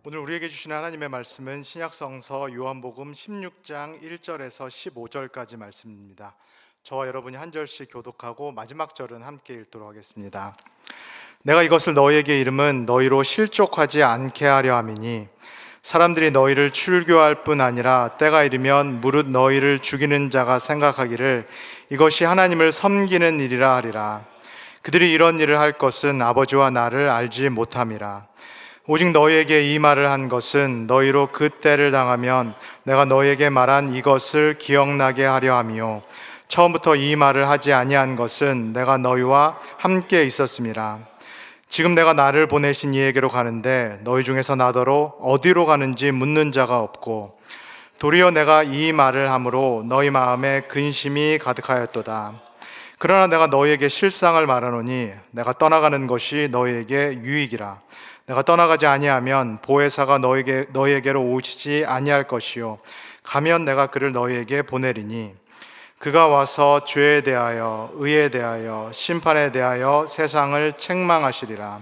오늘 우리에게 주신 하나님의 말씀은 신약성서 요한복음 16장 1절에서 15절까지 말씀입니다. 저와 여러분이 한 절씩 교독하고 마지막 절은 함께 읽도록 하겠습니다. 내가 이것을 너희에게 이름은 너희로 실족하지 않게 하려 함이니 사람들이 너희를 출교할 뿐 아니라 때가 이르면 무릇 너희를 죽이는 자가 생각하기를 이것이 하나님을 섬기는 일이라 하리라. 그들이 이런 일을 할 것은 아버지와 나를 알지 못함이라. 오직 너희에게 이 말을 한 것은 너희로 그 때를 당하면 내가 너희에게 말한 이것을 기억나게 하려 함이요 처음부터 이 말을 하지 아니한 것은 내가 너희와 함께 있었음이라. 지금 내가 나를 보내신 이에게로 가는데 너희 중에서 나더러 어디로 가는지 묻는 자가 없고 도리어 내가 이 말을 함으로 너희 마음에 근심이 가득하였도다. 그러나 내가 너희에게 실상을 말하노니 내가 떠나가는 것이 너희에게 유익이라. 내가 떠나가지 아니하면 보혜사가 너희에게로 오시지 아니할 것이요 가면 내가 그를 너희에게 보내리니 그가 와서 죄에 대하여 의에 대하여 심판에 대하여 세상을 책망하시리라.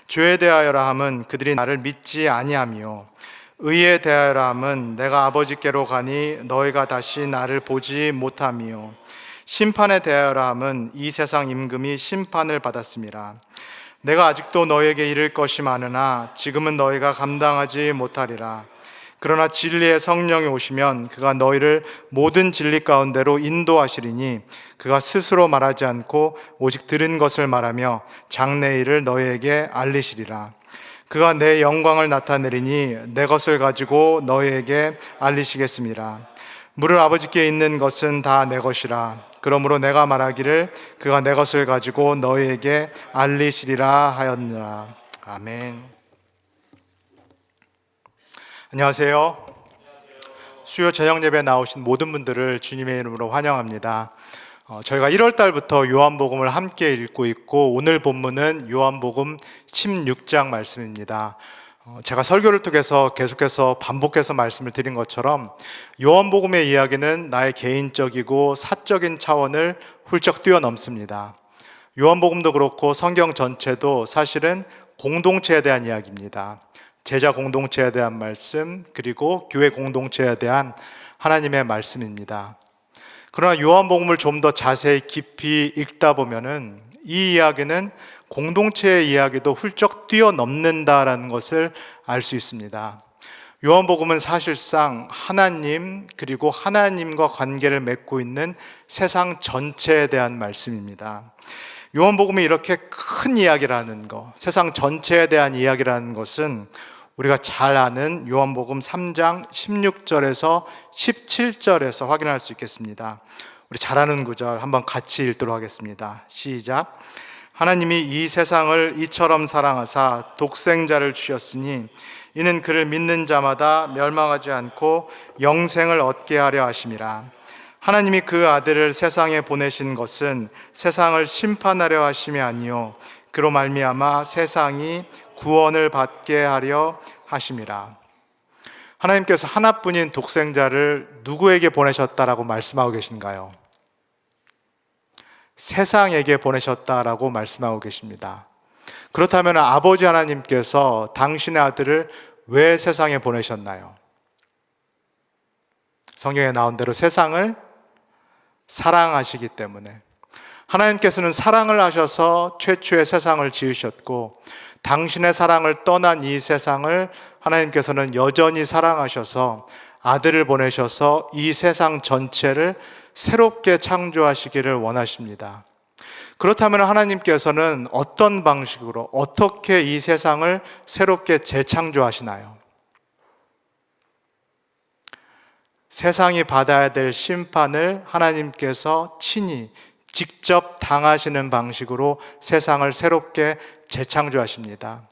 죄에 대하여라 함은 그들이 나를 믿지 아니하며 의에 대하여라 함은 내가 아버지께로 가니 너희가 다시 나를 보지 못하며 심판에 대하여라 함은 이 세상 임금이 심판을 받았음이라. 내가 아직도 너희에게 이를 것이 많으나 지금은 너희가 감당하지 못하리라. 그러나 진리의 성령이 오시면 그가 너희를 모든 진리 가운데로 인도하시리니 그가 스스로 말하지 않고 오직 들은 것을 말하며 장래 일을 너희에게 알리시리라. 그가 내 영광을 나타내리니 내 것을 가지고 너희에게 알리시겠습니다. 무릇 아버지께 있는 것은 다 내 것이라. 그러므로 내가 말하기를 그가 내 것을 가지고 너희에게 알리시리라 하였느라. 아멘. 안녕하세요. 수요 저녁 예배에 나오신 모든 분들을 주님의 이름으로 환영합니다. 저희가 1월 달부터 요한복음을 함께 읽고 있고 오늘 본문은 요한복음 16장 말씀입니다. 제가 설교를 통해서 계속해서 반복해서 말씀을 드린 것처럼 요한복음의 이야기는 나의 개인적이고 사적인 차원을 훌쩍 뛰어넘습니다. 요한복음도 그렇고 성경 전체도 사실은 공동체에 대한 이야기입니다. 제자 공동체에 대한 말씀, 그리고 교회 공동체에 대한 하나님의 말씀입니다. 그러나 요한복음을 좀 더 자세히 깊이 읽다 보면은 이 이야기는 공동체의 이야기도 훌쩍 뛰어넘는다라는 것을 알 수 있습니다. 요한복음은 사실상 하나님 그리고 하나님과 관계를 맺고 있는 세상 전체에 대한 말씀입니다. 요한복음이 이렇게 큰 이야기라는 것, 세상 전체에 대한 이야기라는 것은 우리가 잘 아는 요한복음 3장 16절에서 17절에서 확인할 수 있겠습니다. 우리 잘 아는 구절 한번 같이 읽도록 하겠습니다. 시작. 하나님이 이 세상을 이처럼 사랑하사 독생자를 주셨으니 이는 그를 믿는 자마다 멸망하지 않고 영생을 얻게 하려 하심이라. 하나님이 그 아들을 세상에 보내신 것은 세상을 심판하려 하심이 아니요 그로 말미암아 세상이 구원을 받게 하려 하심이라. 하나님께서 하나뿐인 독생자를 누구에게 보내셨다라고 말씀하고 계신가요? 세상에게 보내셨다라고 말씀하고 계십니다. 그렇다면 아버지 하나님께서 당신의 아들을 왜 세상에 보내셨나요? 성경에 나온 대로 세상을 사랑하시기 때문에. 하나님께서는 사랑을 하셔서 최초의 세상을 지으셨고 당신의 사랑을 떠난 이 세상을 하나님께서는 여전히 사랑하셔서 아들을 보내셔서 이 세상 전체를 새롭게 창조하시기를 원하십니다. 그렇다면 하나님께서는 어떤 방식으로 어떻게 이 세상을 새롭게 재창조하시나요? 세상이 받아야 될 심판을 하나님께서 친히 직접 당하시는 방식으로 세상을 새롭게 재창조하십니다.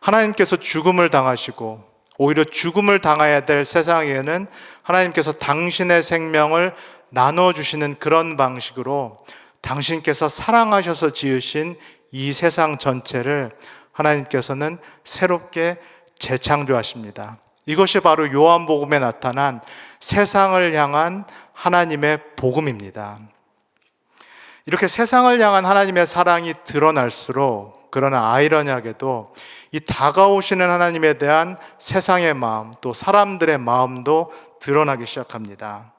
하나님께서 죽음을 당하시고 오히려 죽음을 당해야 될 세상에는 하나님께서 당신의 생명을 나눠주시는 그런 방식으로 당신께서 사랑하셔서 지으신 이 세상 전체를 하나님께서는 새롭게 재창조하십니다. 이것이 바로 요한복음에 나타난 세상을 향한 하나님의 복음입니다. 이렇게 세상을 향한 하나님의 사랑이 드러날수록 그러나 아이러니하게도 이 다가오시는 하나님에 대한 세상의 마음, 또 사람들의 마음도 드러나기 시작합니다.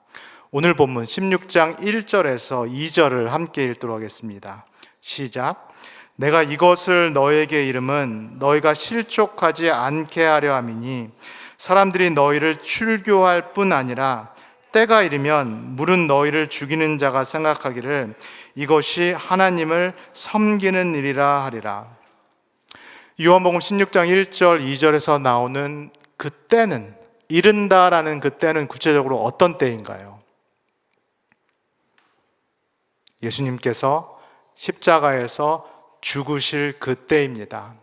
오늘 본문 16장 1절에서 2절을 함께 읽도록 하겠습니다. 시작. 내가 이것을 너에게 이름은 너희가 실족하지 않게 하려 함이니 사람들이 너희를 출교할 뿐 아니라 때가 이르면 물은 너희를 죽이는 자가 생각하기를 이것이 하나님을 섬기는 일이라 하리라. 요한복음 16장 1절 2절에서 나오는 그때는, 이른다라는 그때는 구체적으로 어떤 때인가요? 예수님께서 십자가에서 죽으실 그때입니다.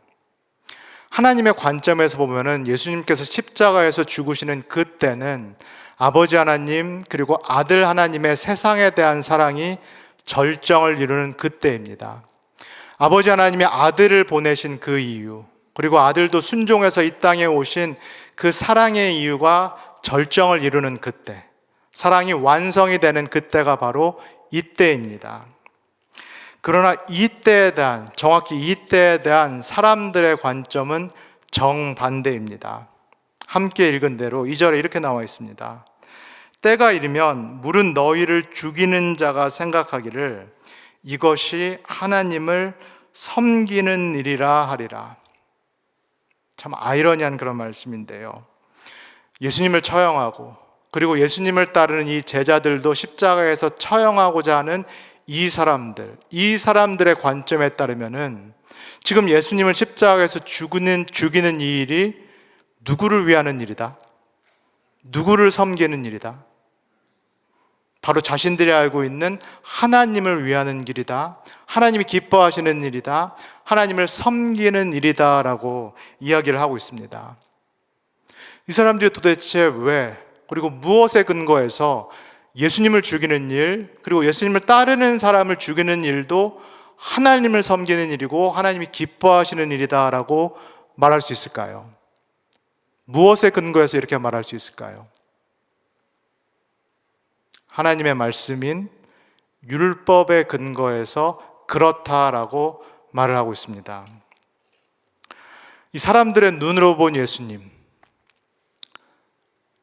하나님의 관점에서 보면은 예수님께서 십자가에서 죽으시는 그때는 아버지 하나님 그리고 아들 하나님의 세상에 대한 사랑이 절정을 이루는 그때입니다. 아버지 하나님의 아들을 보내신 그 이유, 그리고 아들도 순종해서 이 땅에 오신 그 사랑의 이유가 절정을 이루는 그때, 사랑이 완성이 되는 그때가 바로 이때입니다. 그러나 이때에 대한, 정확히 이때에 대한 사람들의 관점은 정반대입니다. 함께 읽은 대로 2절에 이렇게 나와 있습니다. 때가 이르면 물은 너희를 죽이는 자가 생각하기를 이것이 하나님을 섬기는 일이라 하리라. 참 아이러니한 그런 말씀인데요. 예수님을 처형하고 그리고 예수님을 따르는 이 제자들도 십자가에서 처형하고자 하는 이 사람들의 관점에 따르면은 지금 예수님을 십자가에서 죽이는 이 일이 누구를 위하는 일이다? 누구를 섬기는 일이다? 바로 자신들이 알고 있는 하나님을 위하는 길이다. 하나님이 기뻐하시는 일이다. 하나님을 섬기는 일이다 라고 이야기를 하고 있습니다. 이 사람들이 도대체 왜, 그리고 무엇에 근거해서 예수님을 죽이는 일, 그리고 예수님을 따르는 사람을 죽이는 일도 하나님을 섬기는 일이고 하나님이 기뻐하시는 일이다 라고 말할 수 있을까요? 무엇에 근거해서 이렇게 말할 수 있을까요? 하나님의 말씀인 율법에 근거해서 그렇다라고 말을 하고 있습니다. 이 사람들의 눈으로 본 예수님,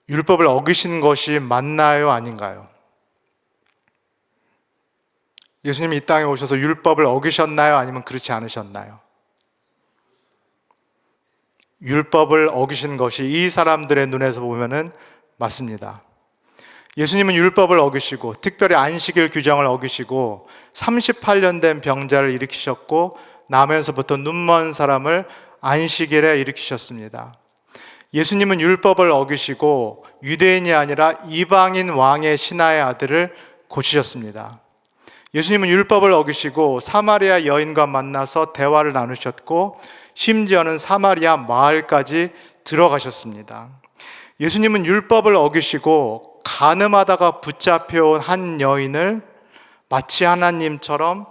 율법을 어기신 것이 맞나요? 아닌가요? 예수님이 이 땅에 오셔서 율법을 어기셨나요? 아니면 그렇지 않으셨나요? 율법을 어기신 것이 이 사람들의 눈에서 보면은 맞습니다. 예수님은 율법을 어기시고 특별히 안식일 규정을 어기시고 38년 된 병자를 일으키셨고 나면서부터 눈먼 사람을 안식일에 일으키셨습니다. 예수님은 율법을 어기시고 유대인이 아니라 이방인 왕의 신하의 아들을 고치셨습니다. 예수님은 율법을 어기시고 사마리아 여인과 만나서 대화를 나누셨고 심지어는 사마리아 마을까지 들어가셨습니다. 예수님은 율법을 어기시고 간음하다가 붙잡혀온 한 여인을 마치 하나님처럼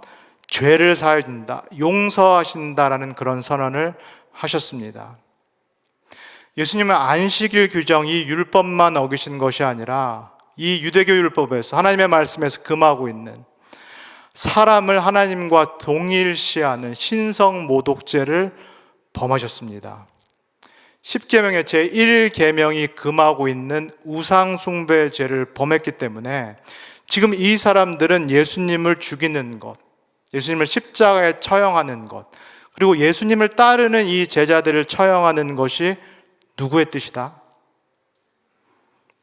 죄를 사해 준다, 용서하신다라는 그런 선언을 하셨습니다. 예수님은 안식일 규정, 이 율법만 어기신 것이 아니라 이 유대교 율법에서 하나님의 말씀에서 금하고 있는 사람을 하나님과 동일시하는 신성모독죄를 범하셨습니다. 10계명의 제1계명이 금하고 있는 우상숭배의 죄를 범했기 때문에 지금 이 사람들은 예수님을 죽이는 것, 예수님을 십자가에 처형하는 것, 그리고 예수님을 따르는 이 제자들을 처형하는 것이 누구의 뜻이다?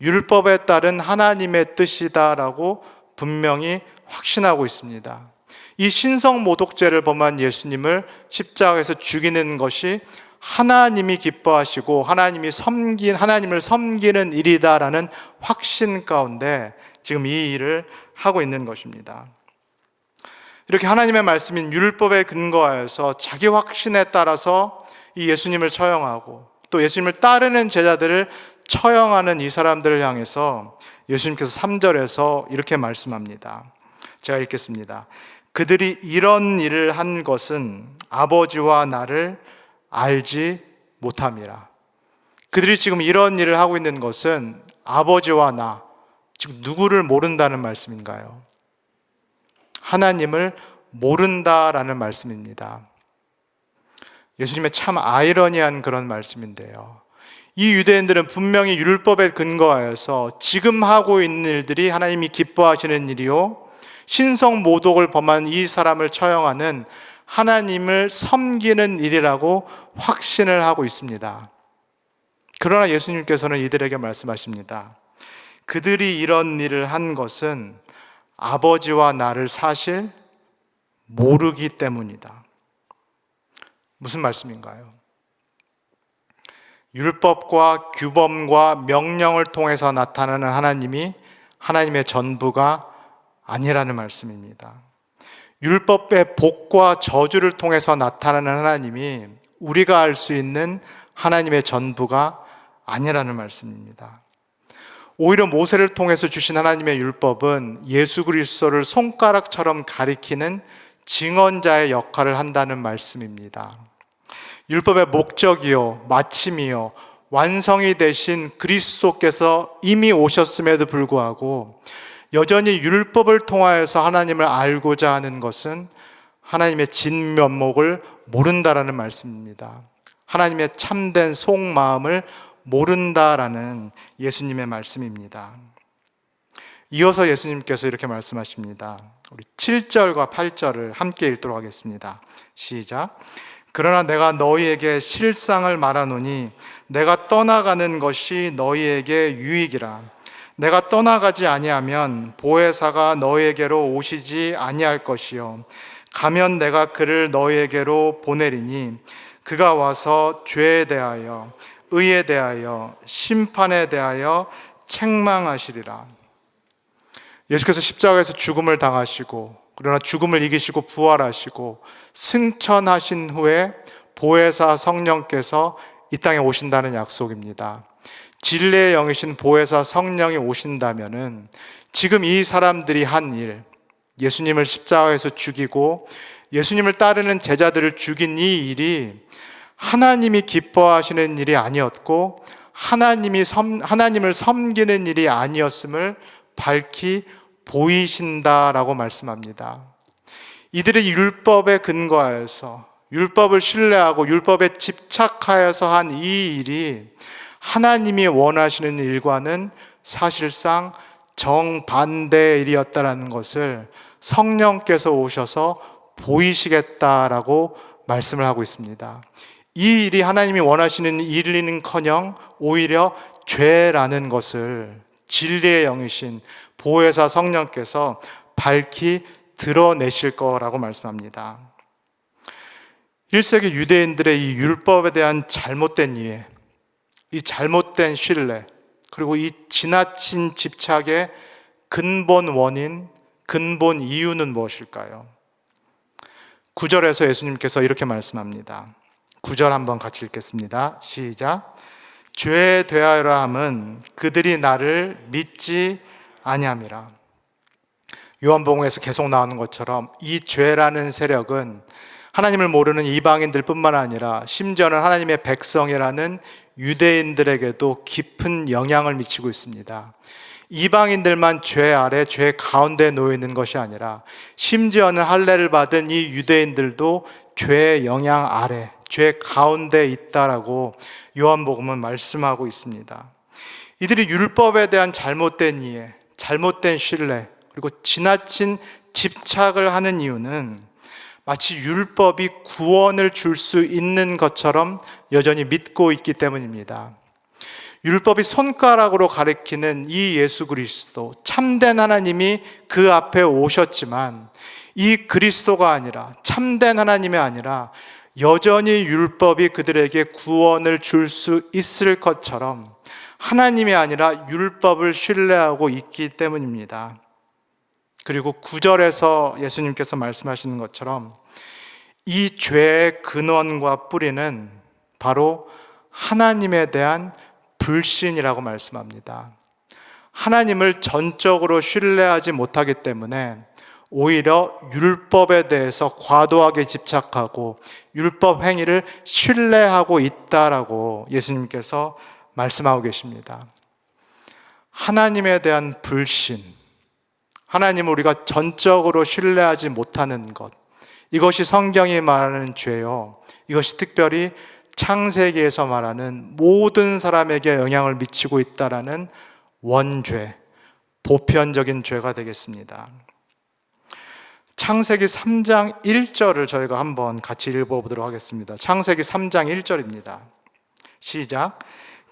율법에 따른 하나님의 뜻이다라고 분명히 확신하고 있습니다. 이 신성모독죄를 범한 예수님을 십자가에서 죽이는 것이 하나님이 기뻐하시고 하나님을 섬기는 일이다라는 확신 가운데 지금 이 일을 하고 있는 것입니다. 이렇게 하나님의 말씀인 율법에 근거하여서 자기 확신에 따라서 이 예수님을 처형하고 또 예수님을 따르는 제자들을 처형하는 이 사람들을 향해서 예수님께서 3절에서 이렇게 말씀합니다. 제가 읽겠습니다. 그들이 이런 일을 한 것은 아버지와 나를 알지 못함이라. 그들이 지금 이런 일을 하고 있는 것은 아버지와 나, 지금 누구를 모른다는 말씀인가요? 하나님을 모른다라는 말씀입니다. 예수님의 참 아이러니한 그런 말씀인데요. 이 유대인들은 분명히 율법에 근거하여서 지금 하고 있는 일들이 하나님이 기뻐하시는 일이요, 신성 모독을 범한 이 사람을 처형하는 하나님을 섬기는 일이라고 확신을 하고 있습니다. 그러나 예수님께서는 이들에게 말씀하십니다. 그들이 이런 일을 한 것은 아버지와 나를 사실 모르기 때문이다. 무슨 말씀인가요? 율법과 규범과 명령을 통해서 나타나는 하나님이 하나님의 전부가 아니라는 말씀입니다. 율법의 복과 저주를 통해서 나타나는 하나님이 우리가 알 수 있는 하나님의 전부가 아니라는 말씀입니다. 오히려 모세를 통해서 주신 하나님의 율법은 예수 그리스도를 손가락처럼 가리키는 증언자의 역할을 한다는 말씀입니다. 율법의 목적이요, 마침이요, 완성이 되신 그리스도께서 이미 오셨음에도 불구하고 여전히 율법을 통하여서 하나님을 알고자 하는 것은 하나님의 진면목을 모른다라는 말씀입니다. 하나님의 참된 속마음을 모른다라는 예수님의 말씀입니다. 이어서 예수님께서 이렇게 말씀하십니다. 우리 7절과 8절을 함께 읽도록 하겠습니다. 시작. 그러나 내가 너희에게 실상을 말하노니 내가 떠나가는 것이 너희에게 유익이라. 내가 떠나가지 아니하면 보혜사가 너희에게로 오시지 아니할 것이요, 가면 내가 그를 너희에게로 보내리니 그가 와서 죄에 대하여 의에 대하여 심판에 대하여 책망하시리라. 예수께서 십자가에서 죽음을 당하시고, 그러나 죽음을 이기시고 부활하시고 승천하신 후에 보혜사 성령께서 이 땅에 오신다는 약속입니다. 진리의 영이신 보혜사 성령이 오신다면은 지금 이 사람들이 한 일, 예수님을 십자가에서 죽이고 예수님을 따르는 제자들을 죽인 이 일이 하나님이 기뻐하시는 일이 아니었고 하나님을 섬기는 일이 아니었음을 밝히 보이신다라고 말씀합니다. 이들이 율법에 근거하여서 율법을 신뢰하고 율법에 집착하여서 한 이 일이 하나님이 원하시는 일과는 사실상 정반대의 일이었다라는 것을 성령께서 오셔서 보이시겠다라고 말씀을 하고 있습니다. 이 일이 하나님이 원하시는 일이는커녕 오히려 죄라는 것을 진리의 영이신 보혜사 성령께서 밝히 드러내실 거라고 말씀합니다. 1세기 유대인들의 이 율법에 대한 잘못된 이해, 이 잘못된 신뢰, 그리고 이 지나친 집착의 근본 원인, 근본 이유는 무엇일까요? 9절에서 예수님께서 이렇게 말씀합니다. 9절 한번 같이 읽겠습니다. 시작. 죄에 대하여라 함은 그들이 나를 믿지 아니함이라. 요한복음에서 계속 나오는 것처럼 이 죄라는 세력은 하나님을 모르는 이방인들 뿐만 아니라 심지어는 하나님의 백성이라는 유대인들에게도 깊은 영향을 미치고 있습니다. 이방인들만 죄 아래, 죄 가운데 놓여 있는 것이 아니라 심지어는 할례를 받은 이 유대인들도 죄의 영향 아래, 죄 가운데 있다라고 요한복음은 말씀하고 있습니다. 이들이 율법에 대한 잘못된 이해, 잘못된 신뢰, 그리고 지나친 집착을 하는 이유는 마치 율법이 구원을 줄 수 있는 것처럼 여전히 믿고 있기 때문입니다. 율법이 손가락으로 가리키는 이 예수 그리스도, 참된 하나님이 그 앞에 오셨지만 이 그리스도가 아니라, 참된 하나님이 아니라 여전히 율법이 그들에게 구원을 줄 수 있을 것처럼 하나님이 아니라 율법을 신뢰하고 있기 때문입니다. 그리고 9절에서 예수님께서 말씀하시는 것처럼 이 죄의 근원과 뿌리는 바로 하나님에 대한 불신이라고 말씀합니다. 하나님을 전적으로 신뢰하지 못하기 때문에 오히려 율법에 대해서 과도하게 집착하고 율법 행위를 신뢰하고 있다라고 예수님께서 말씀하고 계십니다. 하나님에 대한 불신, 하나님을 우리가 전적으로 신뢰하지 못하는 것, 이것이 성경이 말하는 죄요, 이것이 특별히 창세기에서 말하는 모든 사람에게 영향을 미치고 있다라는 원죄, 보편적인 죄가 되겠습니다. 창세기 3장 1절을 저희가 한번 같이 읽어보도록 하겠습니다. 창세기 3장 1절입니다. 시작.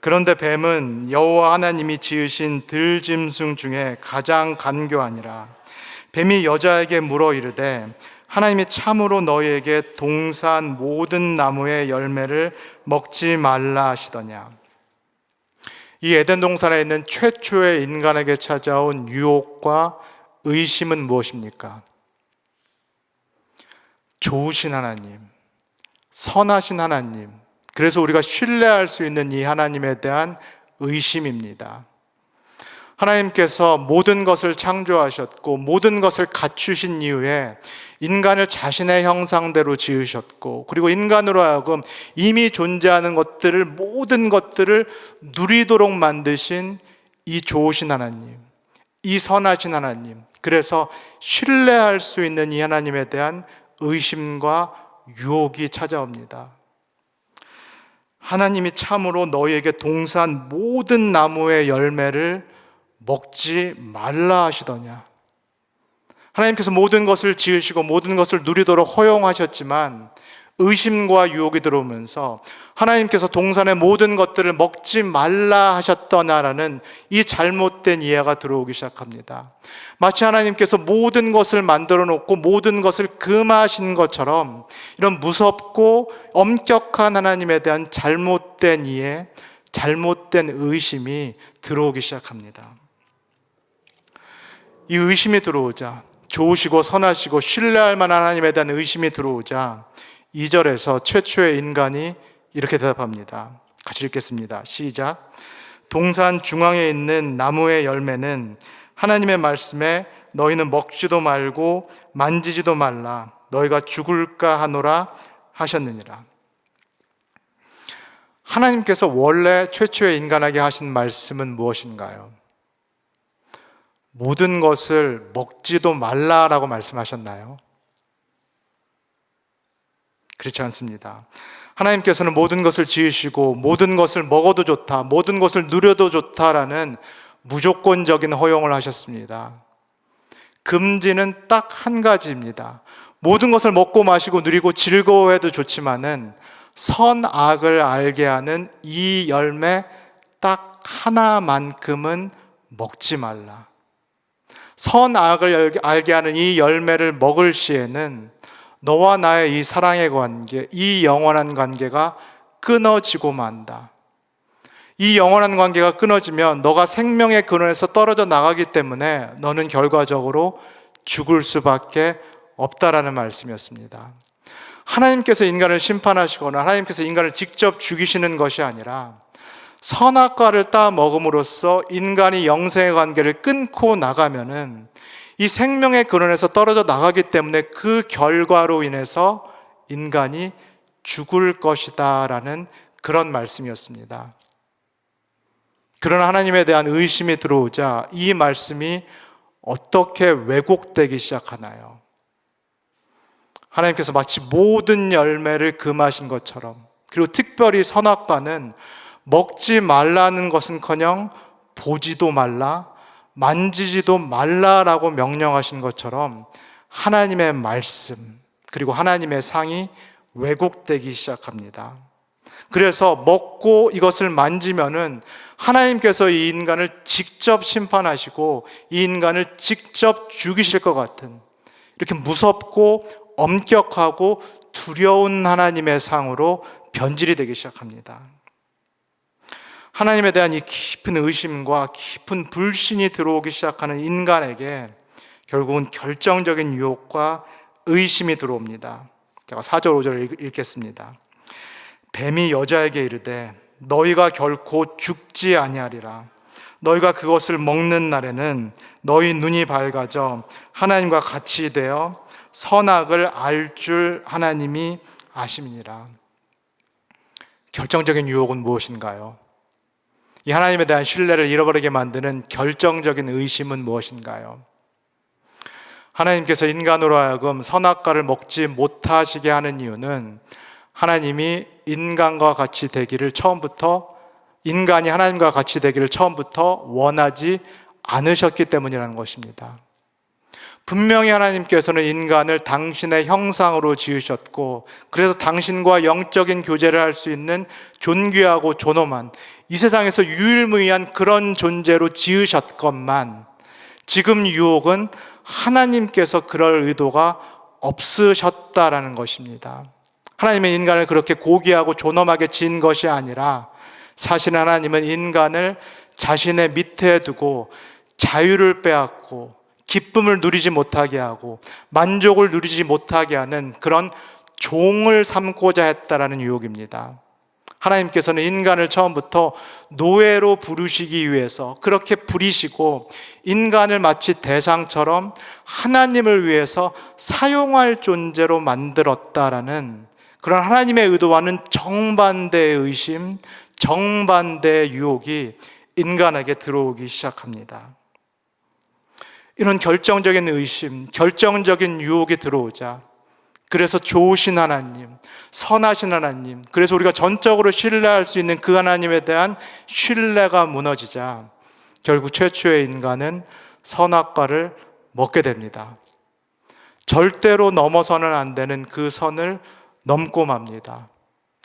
그런데 뱀은 여호와 하나님이 지으신 들짐승 중에 가장 간교하니라. 뱀이 여자에게 물어 이르되 하나님이 참으로 너희에게 동산 모든 나무의 열매를 먹지 말라 하시더냐. 이 에덴 동산에 있는 최초의 인간에게 찾아온 유혹과 의심은 무엇입니까? 좋으신 하나님, 선하신 하나님, 그래서 우리가 신뢰할 수 있는 이 하나님에 대한 의심입니다. 하나님께서 모든 것을 창조하셨고 모든 것을 갖추신 이후에 인간을 자신의 형상대로 지으셨고, 그리고 인간으로 하여금 이미 존재하는 것들을, 모든 것들을 누리도록 만드신 이 좋으신 하나님, 이 선하신 하나님, 그래서 신뢰할 수 있는 이 하나님에 대한 의심과 유혹이 찾아옵니다. 하나님이 참으로 너희에게 동산 모든 나무의 열매를 먹지 말라 하시더냐. 하나님께서 모든 것을 지으시고 모든 것을 누리도록 허용하셨지만 의심과 유혹이 들어오면서 하나님께서 동산의 모든 것들을 먹지 말라 하셨더냐라는 이 잘못된 이해가 들어오기 시작합니다. 마치 하나님께서 모든 것을 만들어 놓고 모든 것을 금하신 것처럼 이런 무섭고 엄격한 하나님에 대한 잘못된 이해, 잘못된 의심이 들어오기 시작합니다. 이 의심이 들어오자, 좋으시고 선하시고 신뢰할 만한 하나님에 대한 의심이 들어오자 2절에서 최초의 인간이 이렇게 대답합니다. 같이 읽겠습니다. 시작. 동산 중앙에 있는 나무의 열매는 하나님의 말씀에 너희는 먹지도 말고 만지지도 말라, 너희가 죽을까 하노라 하셨느니라. 하나님께서 원래 최초의 인간에게 하신 말씀은 무엇인가요? 모든 것을 먹지도 말라라고 말씀하셨나요? 그렇지 않습니다. 하나님께서는 모든 것을 지으시고 모든 것을 먹어도 좋다, 모든 것을 누려도 좋다라는 무조건적인 허용을 하셨습니다. 금지는 딱 한 가지입니다. 모든 것을 먹고 마시고 누리고 즐거워해도 좋지만은 선악을 알게 하는 이 열매 딱 하나만큼은 먹지 말라. 선악을 알게 하는 이 열매를 먹을 시에는 너와 나의 이 사랑의 관계, 이 영원한 관계가 끊어지고 만다. 이 영원한 관계가 끊어지면 너가 생명의 근원에서 떨어져 나가기 때문에 너는 결과적으로 죽을 수밖에 없다라는 말씀이었습니다. 하나님께서 인간을 심판하시거나 하나님께서 인간을 직접 죽이시는 것이 아니라 선악과를 따 먹음으로써 인간이 영생의 관계를 끊고 나가면은 이 생명의 근원에서 떨어져 나가기 때문에 그 결과로 인해서 인간이 죽을 것이다 라는 그런 말씀이었습니다. 그러나 하나님에 대한 의심이 들어오자 이 말씀이 어떻게 왜곡되기 시작하나요? 하나님께서 마치 모든 열매를 금하신 것처럼, 그리고 특별히 선악과는 먹지 말라는 것은커녕 보지도 말라, 만지지도 말라라고 명령하신 것처럼 하나님의 말씀, 그리고 하나님의 상이 왜곡되기 시작합니다. 그래서 먹고 이것을 만지면은 하나님께서 이 인간을 직접 심판하시고 이 인간을 직접 죽이실 것 같은, 이렇게 무섭고 엄격하고 두려운 하나님의 상으로 변질이 되기 시작합니다. 하나님에 대한 이 깊은 의심과 깊은 불신이 들어오기 시작하는 인간에게 결국은 결정적인 유혹과 의심이 들어옵니다. 제가 4절 5절을 읽겠습니다. 뱀이 여자에게 이르되 너희가 결코 죽지 아니하리라. 너희가 그것을 먹는 날에는 너희 눈이 밝아져 하나님과 같이 되어 선악을 알 줄 하나님이 아심이니라. 결정적인 유혹은 무엇인가요? 이 하나님에 대한 신뢰를 잃어버리게 만드는 결정적인 의심은 무엇인가요? 하나님께서 인간으로 하여금 선악과를 먹지 못하시게 하는 이유는 하나님이 인간과 같이 되기를 처음부터, 인간이 하나님과 같이 되기를 처음부터 원하지 않으셨기 때문이라는 것입니다. 분명히 하나님께서는 인간을 당신의 형상으로 지으셨고, 그래서 당신과 영적인 교제를 할 수 있는 존귀하고 존엄한, 이 세상에서 유일무이한 그런 존재로 지으셨건만, 지금 유혹은 하나님께서 그럴 의도가 없으셨다라는 것입니다. 하나님은 인간을 그렇게 고귀하고 존엄하게 지은 것이 아니라, 사실 하나님은 인간을 자신의 밑에 두고 자유를 빼앗고 기쁨을 누리지 못하게 하고 만족을 누리지 못하게 하는 그런 종을 삼고자 했다라는 유혹입니다. 하나님께서는 인간을 처음부터 노예로 부르시기 위해서 그렇게 부리시고, 인간을 마치 대상처럼 하나님을 위해서 사용할 존재로 만들었다라는 그런 하나님의 의도와는 정반대의 의심, 정반대의 유혹이 인간에게 들어오기 시작합니다. 이런 결정적인 의심, 결정적인 유혹이 들어오자, 그래서 좋으신 하나님, 선하신 하나님, 그래서 우리가 전적으로 신뢰할 수 있는 그 하나님에 대한 신뢰가 무너지자 결국 최초의 인간은 선악과를 먹게 됩니다. 절대로 넘어서는 안 되는 그 선을 넘고 맙니다.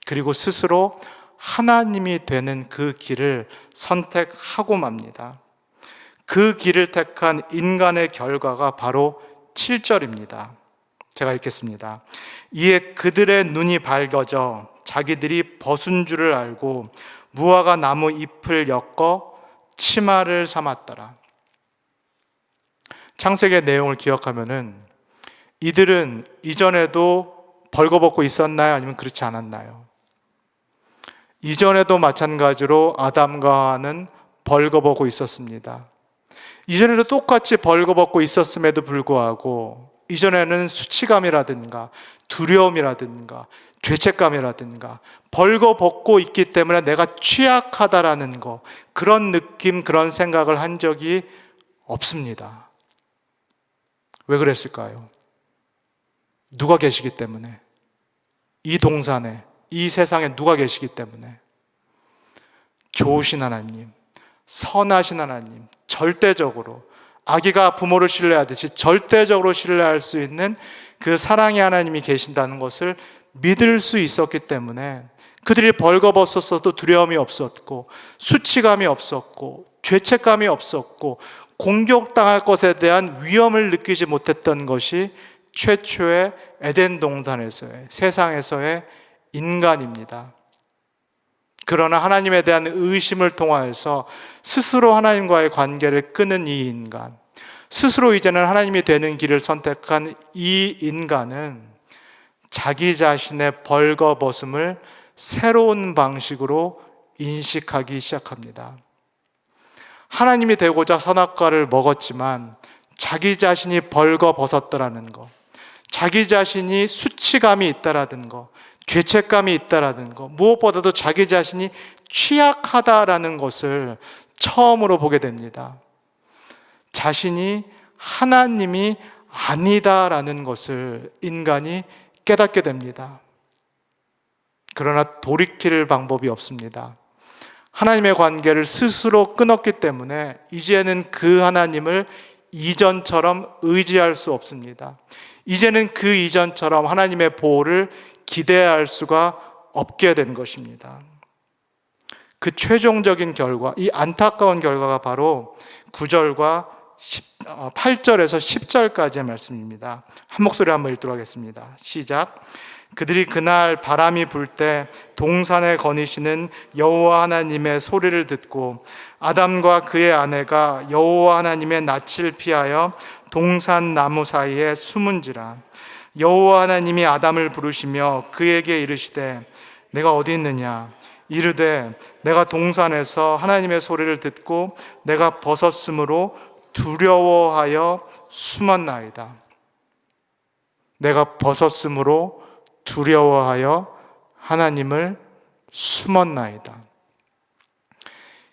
그리고 스스로 하나님이 되는 그 길을 선택하고 맙니다. 그 길을 택한 인간의 결과가 바로 7절입니다. 제가 읽겠습니다. 이에 그들의 눈이 밝아져 자기들이 벗은 줄을 알고 무화과 나무 잎을 엮어 치마를 삼았더라. 창세기의 내용을 기억하면은 이들은 이전에도 벌거벗고 있었나요? 아니면 그렇지 않았나요? 이전에도 마찬가지로 아담과 하와는 벌거벗고 있었습니다. 이전에도 똑같이 벌거벗고 있었음에도 불구하고 이전에는 수치감이라든가 두려움이라든가 죄책감이라든가 벌거벗고 있기 때문에 내가 취약하다라는 거, 그런 느낌, 그런 생각을 한 적이 없습니다. 왜 그랬을까요? 누가 계시기 때문에, 이 동산에, 이 세상에 누가 계시기 때문에. 좋으신 하나님, 선하신 하나님, 절대적으로 아기가 부모를 신뢰하듯이 절대적으로 신뢰할 수 있는 그 사랑의 하나님이 계신다는 것을 믿을 수 있었기 때문에 그들이 벌거벗었어도 두려움이 없었고 수치감이 없었고 죄책감이 없었고 공격당할 것에 대한 위험을 느끼지 못했던 것이 최초의 에덴 동산에서의, 세상에서의 인간입니다. 그러나 하나님에 대한 의심을 통하여서 스스로 하나님과의 관계를 끊은 이 인간, 스스로 이제는 하나님이 되는 길을 선택한 이 인간은 자기 자신의 벌거벗음을 새로운 방식으로 인식하기 시작합니다. 하나님이 되고자 선악과를 먹었지만 자기 자신이 벌거벗었더라는 것, 자기 자신이 수치감이 있다라는 것, 죄책감이 있다라는 것, 무엇보다도 자기 자신이 취약하다라는 것을 처음으로 보게 됩니다. 자신이 하나님이 아니다라는 것을 인간이 깨닫게 됩니다. 그러나 돌이킬 방법이 없습니다. 하나님의 관계를 스스로 끊었기 때문에 이제는 그 하나님을 이전처럼 의지할 수 없습니다. 이제는 그 이전처럼 하나님의 보호를 기대할 수가 없게 된 것입니다. 그 최종적인 결과, 이 안타까운 결과가 바로 9절과 8절에서 10절까지의 말씀입니다. 한 목소리 한번 읽도록 하겠습니다. 시작. 그들이 그날 바람이 불 때 동산에 거니시는 여호와 하나님의 소리를 듣고 아담과 그의 아내가 여호와 하나님의 낯을 피하여 동산 나무 사이에 숨은지라. 여호와 하나님이 아담을 부르시며 그에게 이르시되 내가 어디 있느냐? 이르되 내가 동산에서 하나님의 소리를 듣고 내가 벗었으므로 두려워하여 숨었나이다. 내가 벗었으므로 두려워하여 하나님을 숨었나이다.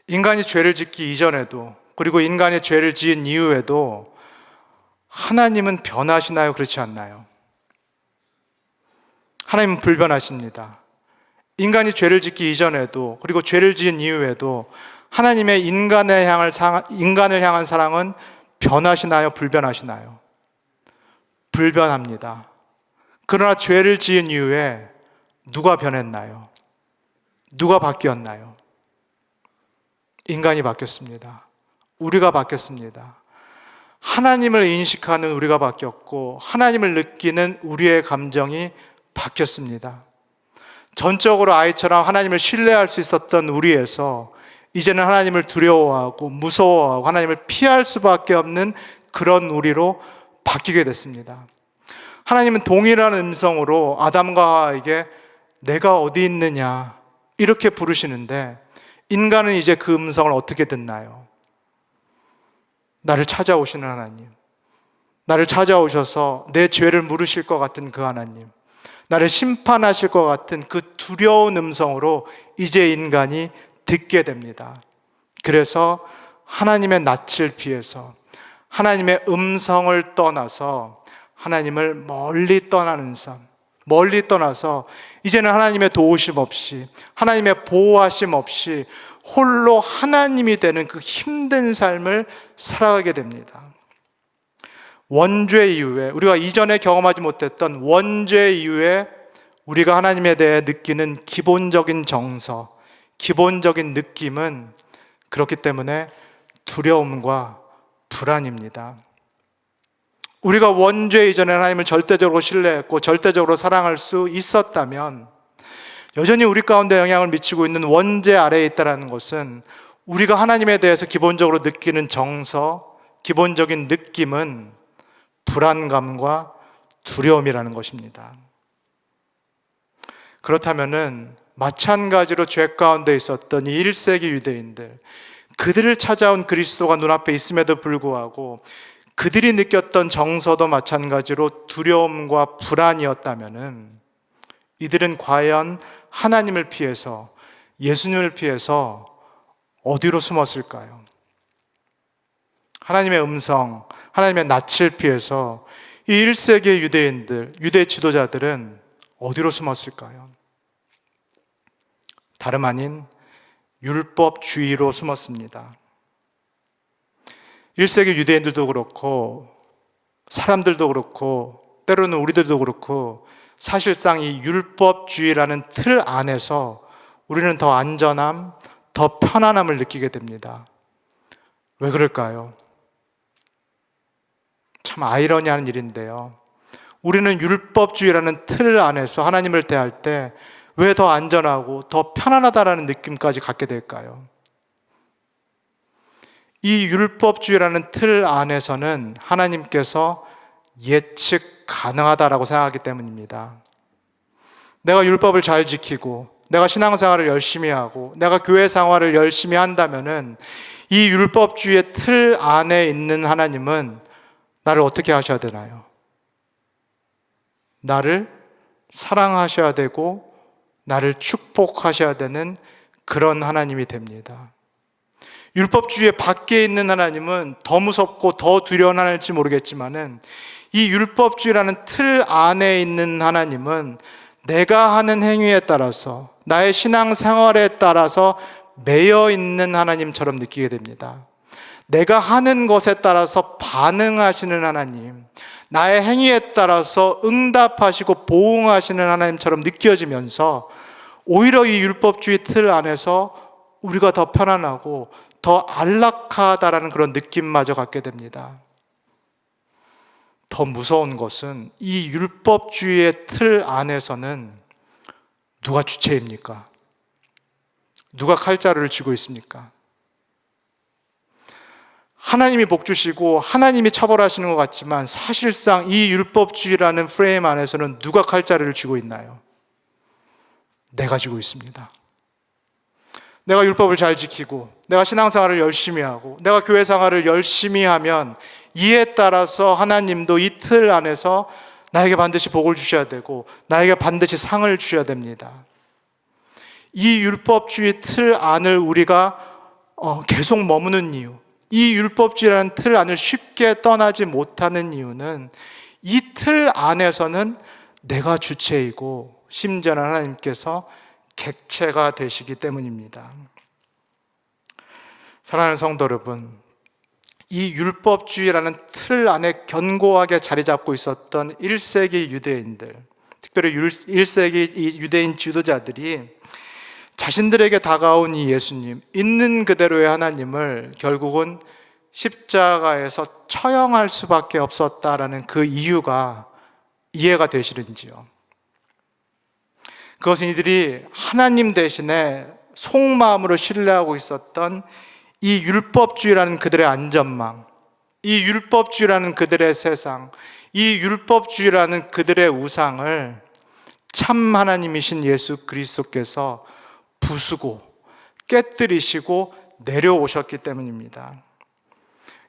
인간이 죄를 짓기 이전에도, 그리고 인간이 죄를 지은 이후에도 하나님은 변하시나요? 그렇지 않나요? 하나님은 불변하십니다. 인간이 죄를 짓기 이전에도 그리고 죄를 지은 이후에도 하나님의 인간을 향한 사랑은 변하시나요? 불변하시나요? 불변합니다. 그러나 죄를 지은 이후에 누가 변했나요? 누가 바뀌었나요? 인간이 바뀌었습니다. 우리가 바뀌었습니다. 하나님을 인식하는 우리가 바뀌었고 하나님을 느끼는 우리의 감정이 바뀌었습니다. 전적으로 아이처럼 하나님을 신뢰할 수 있었던 우리에서 이제는 하나님을 두려워하고 무서워하고 하나님을 피할 수밖에 없는 그런 우리로 바뀌게 됐습니다. 하나님은 동일한 음성으로 아담과 하와에게 내가 어디 있느냐 이렇게 부르시는데 인간은 이제 그 음성을 어떻게 듣나요? 나를 찾아오시는 하나님, 나를 찾아오셔서 내 죄를 물으실 것 같은 그 하나님, 나를 심판하실 것 같은 그 두려운 음성으로 이제 인간이 듣게 됩니다. 그래서 하나님의 낯을 피해서 하나님의 음성을 떠나서 하나님을 멀리 떠나는 삶, 멀리 떠나서 이제는 하나님의 도우심 없이 하나님의 보호하심 없이 홀로 하나님이 되는 그 힘든 삶을 살아가게 됩니다. 원죄 이후에 우리가 이전에 경험하지 못했던 원죄 이후에 우리가 하나님에 대해 느끼는 기본적인 정서, 기본적인 느낌은 그렇기 때문에 두려움과 불안입니다. 우리가 원죄 이전에 하나님을 절대적으로 신뢰했고 절대적으로 사랑할 수 있었다면 여전히 우리 가운데 영향을 미치고 있는 원죄 아래에 있다는 것은 우리가 하나님에 대해서 기본적으로 느끼는 정서, 기본적인 느낌은 불안감과 두려움이라는 것입니다. 그렇다면은 마찬가지로 죄 가운데 있었던 이 1세기 유대인들, 그들을 찾아온 그리스도가 눈앞에 있음에도 불구하고 그들이 느꼈던 정서도 마찬가지로 두려움과 불안이었다면은 이들은 과연 하나님을 피해서, 예수님을 피해서 어디로 숨었을까요? 하나님의 음성, 하나님의 낯을 피해서 이 1세기의 유대인들, 유대 지도자들은 어디로 숨었을까요? 다름 아닌 율법주의로 숨었습니다. 1세기 유대인들도 그렇고 사람들도 그렇고 때로는 우리들도 그렇고 사실상 이 율법주의라는 틀 안에서 우리는 더 안전함, 더 편안함을 느끼게 됩니다. 왜 그럴까요? 참 아이러니한 일인데요. 우리는 율법주의라는 틀 안에서 하나님을 대할 때 왜 더 안전하고 더 편안하다라는 느낌까지 갖게 될까요? 이 율법주의라는 틀 안에서는 하나님께서 예측 가능하다라고 생각하기 때문입니다. 내가 율법을 잘 지키고 내가 신앙생활을 열심히 하고 내가 교회 생활을 열심히 한다면은 이 율법주의의 틀 안에 있는 하나님은 나를 어떻게 하셔야 되나요? 나를 사랑하셔야 되고 나를 축복하셔야 되는 그런 하나님이 됩니다. 율법주의 밖에 있는 하나님은 더 무섭고 더 두려운 하나님일지 모르겠지만은 이 율법주의라는 틀 안에 있는 하나님은 내가 하는 행위에 따라서 나의 신앙생활에 따라서 매여 있는 하나님처럼 느끼게 됩니다. 내가 하는 것에 따라서 반응하시는 하나님, 나의 행위에 따라서 응답하시고 보응하시는 하나님처럼 느껴지면서 오히려 이 율법주의 틀 안에서 우리가 더 편안하고 더 안락하다라는 그런 느낌마저 갖게 됩니다. 더 무서운 것은 이 율법주의의 틀 안에서는 누가 주체입니까? 누가 칼자루를 쥐고 있습니까? 하나님이 복 주시고 하나님이 처벌하시는 것 같지만 사실상 이 율법주의라는 프레임 안에서는 누가 칼자루를 쥐고 있나요? 내가 쥐고 있습니다. 내가 율법을 잘 지키고 내가 신앙생활을 열심히 하고 내가 교회 생활을 열심히 하면 이에 따라서 하나님도 이 틀 안에서 나에게 반드시 복을 주셔야 되고 나에게 반드시 상을 주셔야 됩니다. 이 율법주의 틀 안을 우리가 계속 머무는 이유, 이 율법주의라는 틀 안을 쉽게 떠나지 못하는 이유는 이 틀 안에서는 내가 주체이고 심지어는 하나님께서 객체가 되시기 때문입니다. 사랑하는 성도 여러분, 이 율법주의라는 틀 안에 견고하게 자리 잡고 있었던 1세기 유대인들, 특별히 1세기 이 유대인 지도자들이 자신들에게 다가온 이 예수님, 있는 그대로의 하나님을 결국은 십자가에서 처형할 수밖에 없었다라는 그 이유가 이해가 되시는지요? 그것은 이들이 하나님 대신에 속마음으로 신뢰하고 있었던 이 율법주의라는 그들의 안전망, 이 율법주의라는 그들의 세상, 이 율법주의라는 그들의 우상을 참 하나님이신 예수 그리스도께서 부수고 깨뜨리시고 내려오셨기 때문입니다.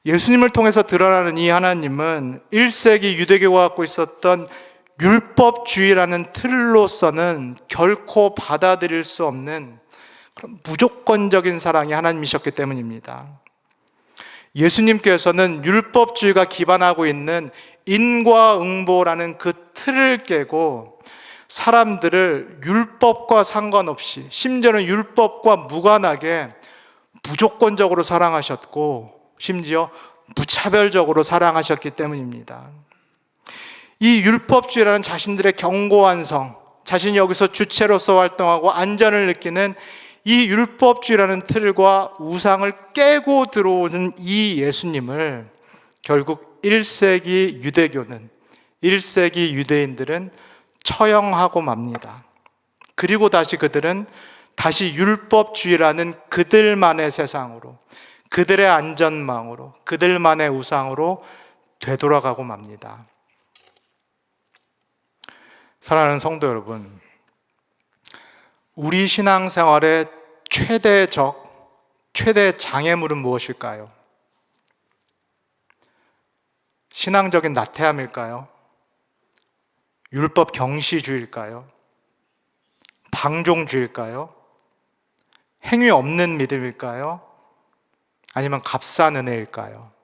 예수님을 통해서 드러나는 이 하나님은 1세기 유대교가 갖고 있었던 율법주의라는 틀로서는 결코 받아들일 수 없는 그런 무조건적인 사랑이 하나님이셨기 때문입니다. 예수님께서는 율법주의가 기반하고 있는 인과응보라는 그 틀을 깨고 사람들을 율법과 상관없이, 심지어는 율법과 무관하게 무조건적으로 사랑하셨고 심지어 무차별적으로 사랑하셨기 때문입니다. 이 율법주의라는 자신들의 견고한 성, 자신이 여기서 주체로서 활동하고 안전을 느끼는 이 율법주의라는 틀과 우상을 깨고 들어오는 이 예수님을 결국 1세기 유대교는, 1세기 유대인들은 처형하고 맙니다. 그리고 다시 그들은 다시 율법주의라는 그들만의 세상으로, 그들의 안전망으로, 그들만의 우상으로 되돌아가고 맙니다. 사랑하는 성도 여러분, 우리 신앙생활의 최대 적, 최대 장애물은 무엇일까요? 신앙적인 나태함일까요? 율법 경시주의일까요? 방종주의일까요? 행위 없는 믿음일까요? 아니면 값싼 은혜일까요?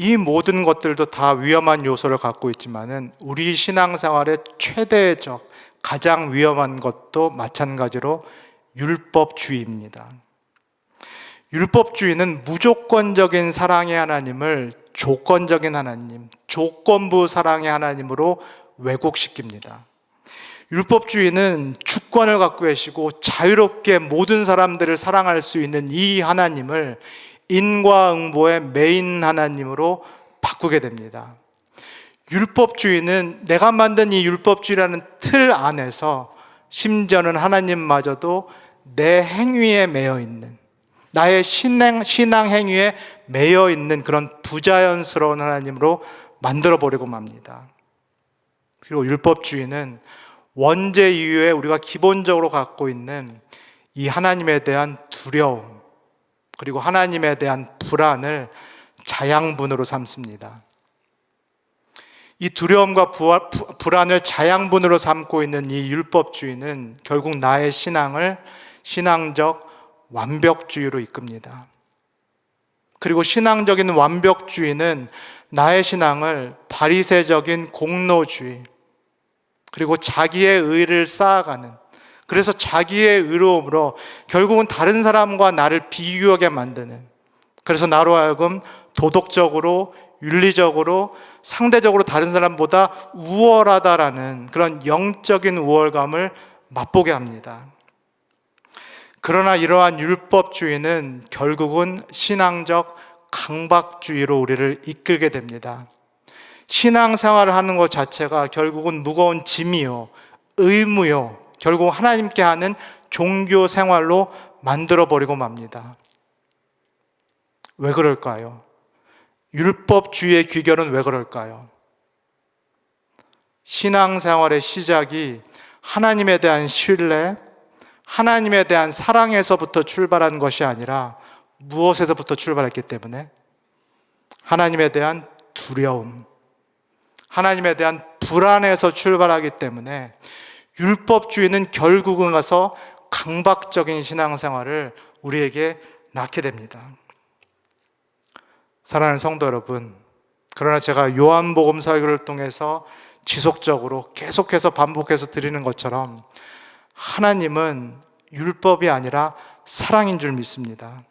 이 모든 것들도 다 위험한 요소를 갖고 있지만은 우리 신앙생활의 최대의 적, 가장 위험한 것도 마찬가지로 율법주의입니다. 율법주의는 무조건적인 사랑의 하나님을 조건적인 하나님, 조건부 사랑의 하나님으로 왜곡시킵니다. 율법주의는 주권을 갖고 계시고 자유롭게 모든 사람들을 사랑할 수 있는 이 하나님을 인과응보의 메인 하나님으로 바꾸게 됩니다. 율법주의는 내가 만든 이 율법주의라는 틀 안에서 심지어는 하나님마저도 내 행위에 매여 있는, 나의 신앙 행위에 매여 있는 그런 부자연스러운 하나님으로 만들어버리고 맙니다. 그리고 율법주의는 원죄 이후에 우리가 기본적으로 갖고 있는 이 하나님에 대한 두려움, 그리고 하나님에 대한 불안을 자양분으로 삼습니다. 이 두려움과 불안을 자양분으로 삼고 있는 이 율법주의는 결국 나의 신앙을 신앙적 완벽주의로 이끕니다. 그리고 신앙적인 완벽주의는 나의 신앙을 바리새적인 공로주의, 그리고 자기의 의를 쌓아가는, 그래서 자기의 의로움으로 결국은 다른 사람과 나를 비교하게 만드는, 그래서 나로 하여금 도덕적으로, 윤리적으로, 상대적으로 다른 사람보다 우월하다라는 그런 영적인 우월감을 맛보게 합니다. 그러나 이러한 율법주의는 결국은 신앙적 강박주의로 우리를 이끌게 됩니다. 신앙생활을 하는 것 자체가 결국은 무거운 짐이요, 의무요, 결국 하나님께 하는 종교 생활로 만들어버리고 맙니다. 왜 그럴까요? 율법주의의 귀결은 왜 그럴까요? 신앙생활의 시작이 하나님에 대한 신뢰, 하나님에 대한 사랑에서부터 출발한 것이 아니라 무엇에서부터 출발했기 때문에 하나님에 대한 두려움, 하나님에 대한 불안에서 출발하기 때문에 율법주의는 결국은 가서 강박적인 신앙생활을 우리에게 낳게 됩니다. 사랑하는 성도 여러분, 그러나 제가 요한복음 설교를 통해서 지속적으로 계속해서 반복해서 드리는 것처럼 하나님은 율법이 아니라 사랑인 줄 믿습니다.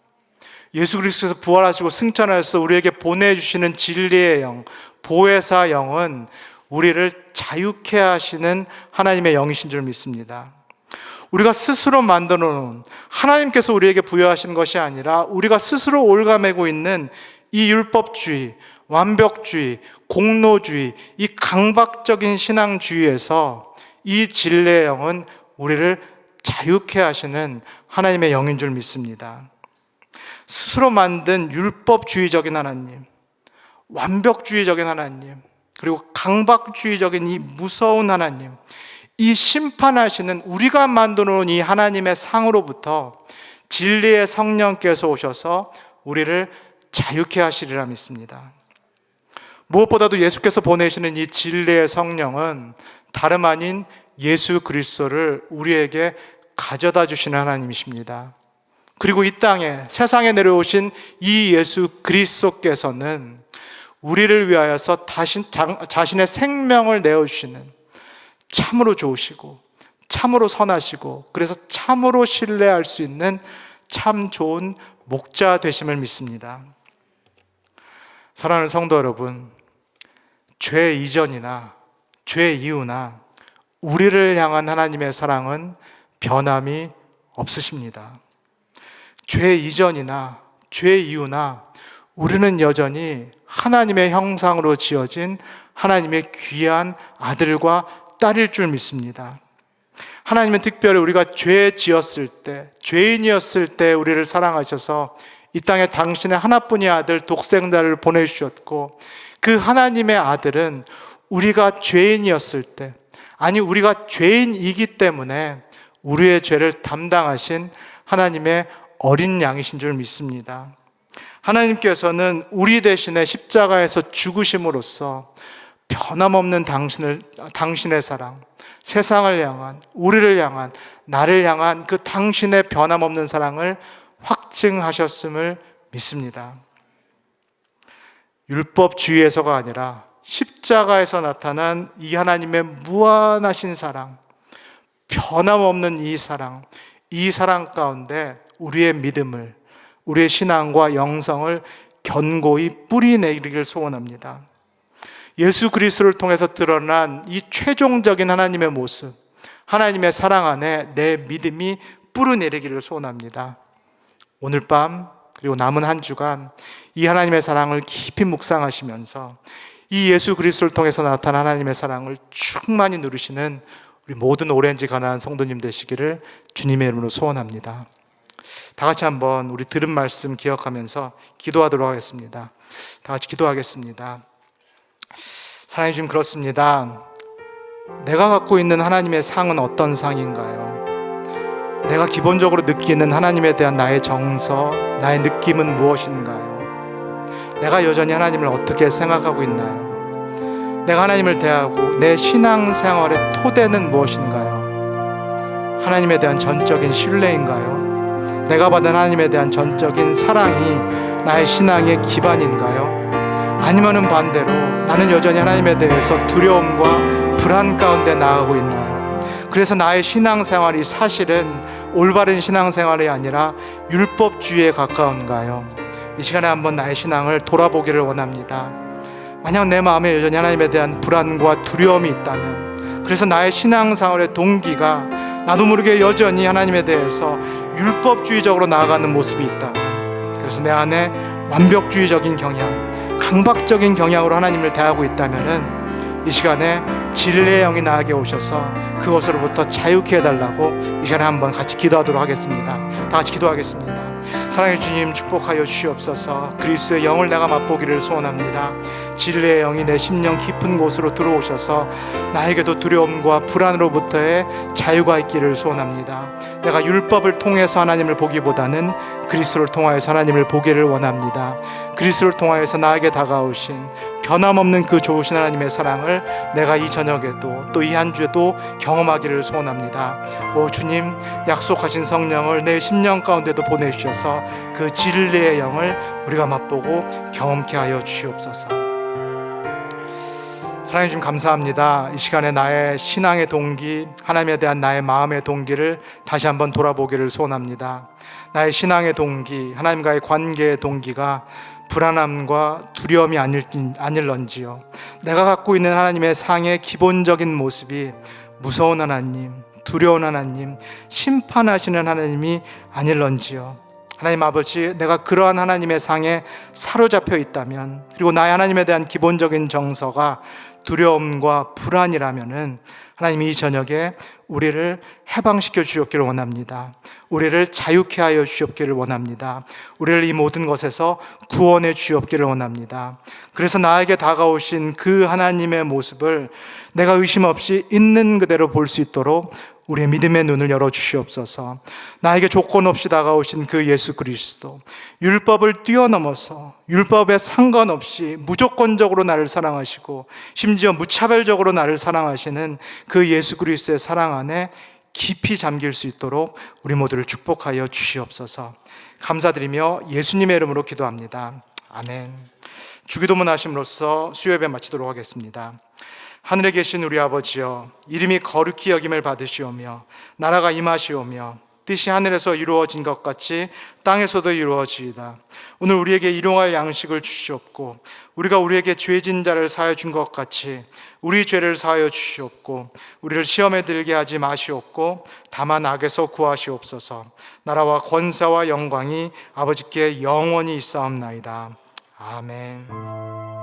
예수 그리스도에서 부활하시고 승천하셔서 우리에게 보내주시는 진리의 영, 보혜사 영은 우리를 자유케 하시는 하나님의 영이신 줄 믿습니다. 우리가 스스로 만들어 놓은, 하나님께서 우리에게 부여하신 것이 아니라 우리가 스스로 올가매고 있는 이 율법주의, 완벽주의, 공로주의, 이 강박적인 신앙주의에서 이 진리의 영은 우리를 자유케 하시는 하나님의 영인 줄 믿습니다. 스스로 만든 율법주의적인 하나님, 완벽주의적인 하나님, 그리고 강박주의적인 이 무서운 하나님, 이 심판하시는 우리가 만들어 놓은 이 하나님의 상으로부터 진리의 성령께서 오셔서 우리를 자유케 하시리라 믿습니다. 무엇보다도 예수께서 보내시는 이 진리의 성령은 다름 아닌 예수 그리스도를 우리에게 가져다 주시는 하나님이십니다. 그리고 이 땅에, 세상에 내려오신 이 예수 그리스도께서는 우리를 위하여서 자신의 생명을 내어주시는, 참으로 좋으시고 참으로 선하시고 그래서 참으로 신뢰할 수 있는 참 좋은 목자 되심을 믿습니다. 사랑하는 성도 여러분, 죄 이전이나 죄 이후나 우리를 향한 하나님의 사랑은 변함이 없으십니다. 죄 이전이나 죄 이후나 우리는 여전히 하나님의 형상으로 지어진 하나님의 귀한 아들과 딸일 줄 믿습니다. 하나님은 특별히 우리가 죄 지었을 때, 죄인이었을 때 우리를 사랑하셔서 이 땅에 당신의 하나뿐인 아들 독생자를 보내주셨고, 그 하나님의 아들은 우리가 죄인이었을 때, 아니 우리가 죄인이기 때문에 우리의 죄를 담당하신 하나님의 어린 양이신 줄 믿습니다. 하나님께서는 우리 대신에 십자가에서 죽으심으로써 변함없는 당신의 사랑, 세상을 향한, 우리를 향한, 나를 향한 그 당신의 변함없는 사랑을 확증하셨음을 믿습니다. 율법주의에서가 아니라 십자가에서 나타난 이 하나님의 무한하신 사랑, 변함없는 이 사랑 가운데 우리의 믿음을, 우리의 신앙과 영성을 견고히 뿌리내리기를 소원합니다. 예수 그리스도를 통해서 드러난 이 최종적인 하나님의 모습, 하나님의 사랑 안에 내 믿음이 뿌리내리기를 소원합니다. 오늘 밤 그리고 남은 한 주간 이 하나님의 사랑을 깊이 묵상하시면서 이 예수 그리스도를 통해서 나타난 하나님의 사랑을 충만히 누리시는 우리 모든 오렌지 가나안 성도님 되시기를 주님의 이름으로 소원합니다. 다 같이 한번 우리 들은 말씀 기억하면서 기도하도록 하겠습니다. 다 같이 기도하겠습니다. 사랑해 주님, 그렇습니다. 내가 갖고 있는 하나님의 상은 어떤 상인가요? 내가 기본적으로 느끼는 하나님에 대한 나의 정서, 나의 느낌은 무엇인가요? 내가 여전히 하나님을 어떻게 생각하고 있나요? 내가 하나님을 대하고 내 신앙생활의 토대는 무엇인가요? 하나님에 대한 전적인 신뢰인가요? 내가 받은 하나님에 대한 전적인 사랑이 나의 신앙의 기반인가요? 아니면은 반대로 나는 여전히 하나님에 대해서 두려움과 불안 가운데 나아가고 있나요? 그래서 나의 신앙생활이 사실은 올바른 신앙생활이 아니라 율법주의에 가까운가요? 이 시간에 한번 나의 신앙을 돌아보기를 원합니다. 만약 내 마음에 여전히 하나님에 대한 불안과 두려움이 있다면, 그래서 나의 신앙생활의 동기가 나도 모르게 여전히 하나님에 대해서 율법주의적으로 나아가는 모습이 있다면, 그래서 내 안에 완벽주의적인 경향, 강박적인 경향으로 하나님을 대하고 있다면은 이 시간에 진리의 영이 나에게 오셔서 그것으로부터 자유케 해달라고 이 시간에 한번 같이 기도하도록 하겠습니다. 다 같이 기도하겠습니다. 사랑의 주님, 축복하여 주시옵소서. 그리스도의 영을 내가 맛보기를 소원합니다. 진리의 영이 내 심령 깊은 곳으로 들어오셔서 나에게도 두려움과 불안으로부터의 자유가 있기를 소원합니다. 내가 율법을 통해서 하나님을 보기보다는 그리스도를 통하여서 하나님을 보기를 원합니다. 그리스도를 통하여서 나에게 다가오신 변함없는 그 좋으신 하나님의 사랑을 내가 이 저녁에도 또 이 한 주에도 경험하기를 소원합니다. 오 주님, 약속하신 성령을 내 심령 가운데도 보내주셔서 그 진리의 영을 우리가 맛보고 경험케 하여 주시옵소서. 사랑해 주님 감사합니다. 이 시간에 나의 신앙의 동기, 하나님에 대한 나의 마음의 동기를 다시 한번 돌아보기를 소원합니다. 나의 신앙의 동기, 하나님과의 관계의 동기가 불안함과 두려움이 아닐런지요. 내가 갖고 있는 하나님의 상의 기본적인 모습이 무서운 하나님, 두려운 하나님, 심판하시는 하나님이 아닐런지요. 하나님 아버지, 내가 그러한 하나님의 상에 사로잡혀 있다면, 그리고 나의 하나님에 대한 기본적인 정서가 두려움과 불안이라면은 하나님이 이 저녁에 우리를 해방시켜 주셨기를 원합니다. 우리를 자유케 하여 주셨기를 원합니다. 우리를 이 모든 것에서 구원해 주셨기를 원합니다. 그래서 나에게 다가오신 그 하나님의 모습을 내가 의심 없이 있는 그대로 볼 수 있도록 우리의 믿음의 눈을 열어 주시옵소서. 나에게 조건 없이 다가오신 그 예수 그리스도, 율법을 뛰어넘어서 율법에 상관없이 무조건적으로 나를 사랑하시고 심지어 무차별적으로 나를 사랑하시는 그 예수 그리스도의 사랑 안에 깊이 잠길 수 있도록 우리 모두를 축복하여 주시옵소서. 감사드리며 예수님의 이름으로 기도합니다. 아멘. 주기도문 하심으로써 수요예배 마치도록 하겠습니다. 하늘에 계신 우리 아버지여, 이름이 거룩히 여김을 받으시오며 나라가 임하시오며 뜻이 하늘에서 이루어진 것 같이 땅에서도 이루어지이다. 오늘 우리에게 일용할 양식을 주시옵고 우리가 우리에게 죄진 자를 사하여 준 것 같이 우리 죄를 사하여 주시옵고 우리를 시험에 들게 하지 마시옵고 다만 악에서 구하시옵소서. 나라와 권세와 영광이 아버지께 영원히 있사옵나이다. 아멘.